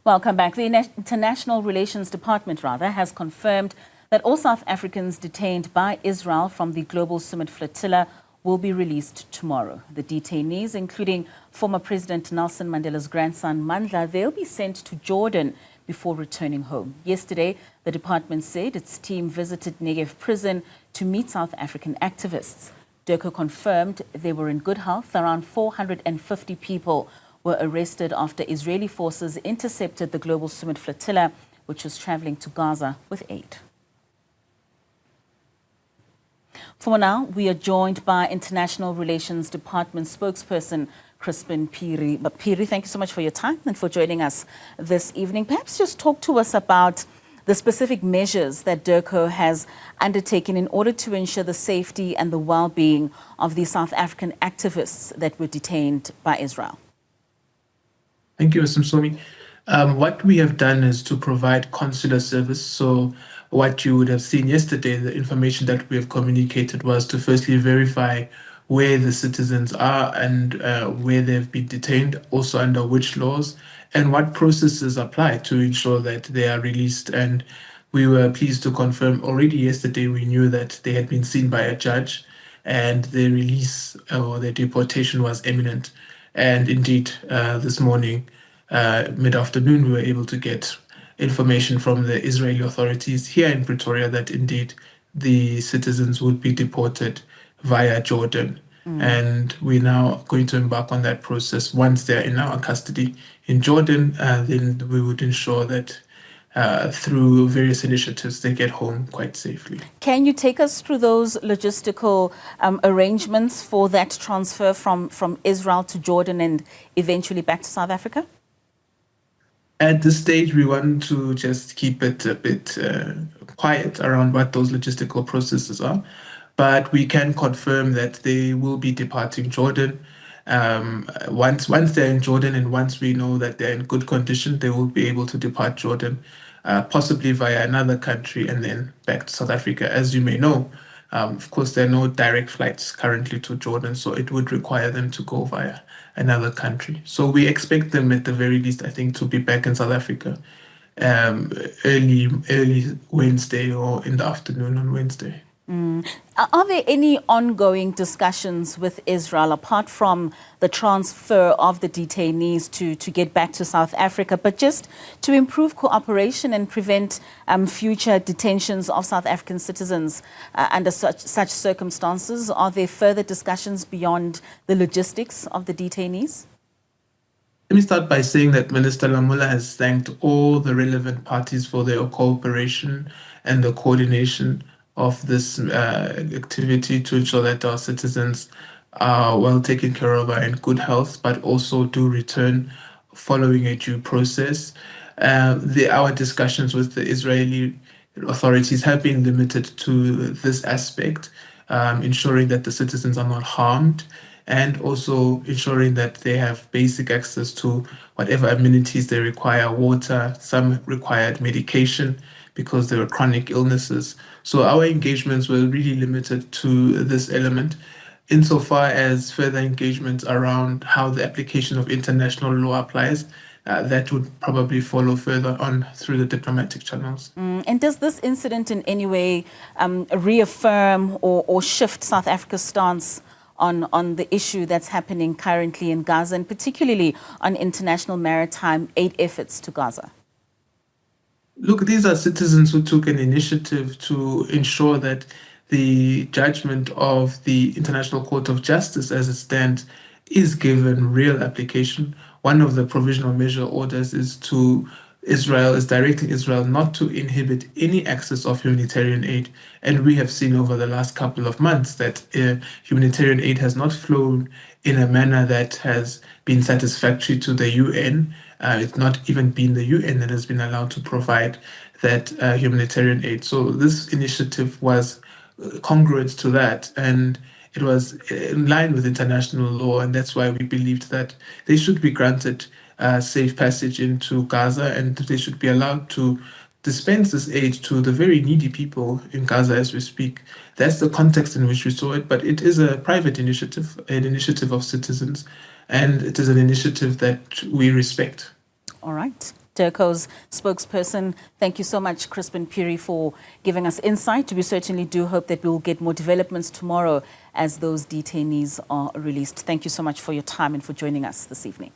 Welcome back. The International Relations Department, has confirmed that all South Africans detained by Israel from the Global Sumud Flotilla will be released tomorrow. The detainees, including former President Nelson Mandela's grandson Mandla, they'll be sent to Jordan before returning home. Yesterday, the department said its team visited Negev Prison to meet South African activists. DIRCO confirmed they were in good health. Around 450 people were arrested after Israeli forces intercepted the Global Sumud Flotilla, which was traveling to Gaza with aid. For now, we are joined by International Relations Department spokesperson Chrispin Phiri. But Phiri, thank you so much for your time and for joining us this evening. Perhaps just talk to us about the specific measures that DIRCO has undertaken in order to ensure the safety and the well-being of the South African activists that were detained by Israel. Thank you, Mr. Msomi. What we have done is to provide consular service. So what you would have seen yesterday, the information that we have communicated was to firstly verify where the citizens are and where they've been detained, also under which laws, and what processes apply to ensure that they are released. And we were pleased to confirm already yesterday we knew that they had been seen by a judge and their release or their deportation was imminent. And indeed, this morning, mid-afternoon, we were able to get information from the Israeli authorities here in Pretoria that indeed the citizens would be deported via Jordan. And we're now going to embark on that process. Once they're in our custody in Jordan, then we would ensure that through various initiatives, they get home quite safely. Can you take us through those logistical arrangements for that transfer from Israel to Jordan and eventually back to South Africa? At this stage, we want to just keep it a bit quiet around what those logistical processes are. But we can confirm that they will be departing Jordan. Once they're in Jordan and once we know that they're in good condition, they will be able to depart Jordan, possibly via another country and then back to South Africa. As you may know, of course, there are no direct flights currently to Jordan, so it would require them to go via another country. So we expect them at the very least, I think, to be back in South Africa early Wednesday or in the afternoon on Wednesday. Are there any ongoing discussions with Israel apart from the transfer of the detainees to get back to South Africa, but just to improve cooperation and prevent future detentions of South African citizens under such circumstances? Are there further discussions beyond the logistics of the detainees? Let me start by saying that Minister Lamula has thanked all the relevant parties for their cooperation and the coordination of this activity to ensure that our citizens are well taken care of, are in good health, but also do return following a due process. Our discussions with the Israeli authorities have been limited to this aspect, ensuring that the citizens are not harmed, and also ensuring that they have basic access to whatever amenities they require, water, some required medication, because there were chronic illnesses. So our engagements were really limited to this element. Insofar as further engagements around how the application of international law applies, that would probably follow further on through the diplomatic channels. And does this incident in any way reaffirm or shift South Africa's stance on the issue that's happening currently in Gaza, and particularly on international maritime aid efforts to Gaza? Look, these are citizens who took an initiative to ensure that the judgment of the International Court of Justice as it stands is given real application. One of the provisional measure orders is directing Israel not to inhibit any access of humanitarian aid. And we have seen over the last couple of months that humanitarian aid has not flown in a manner that has been satisfactory to the UN. It's not even been the UN that has been allowed to provide that humanitarian aid. So this initiative was congruent to that, and it was in line with international law, and that's why we believed that they should be granted safe passage into Gaza, and they should be allowed to dispense this aid to the very needy people in Gaza as we speak. That's the context in which we saw it, but it is a private initiative, an initiative of citizens, and it is an initiative that we respect. All right. DIRCO's spokesperson. Thank you so much, Chrispin Phiri, for giving us insight. We certainly do hope that we will get more developments tomorrow as those detainees are released. Thank you so much for your time and for joining us this evening.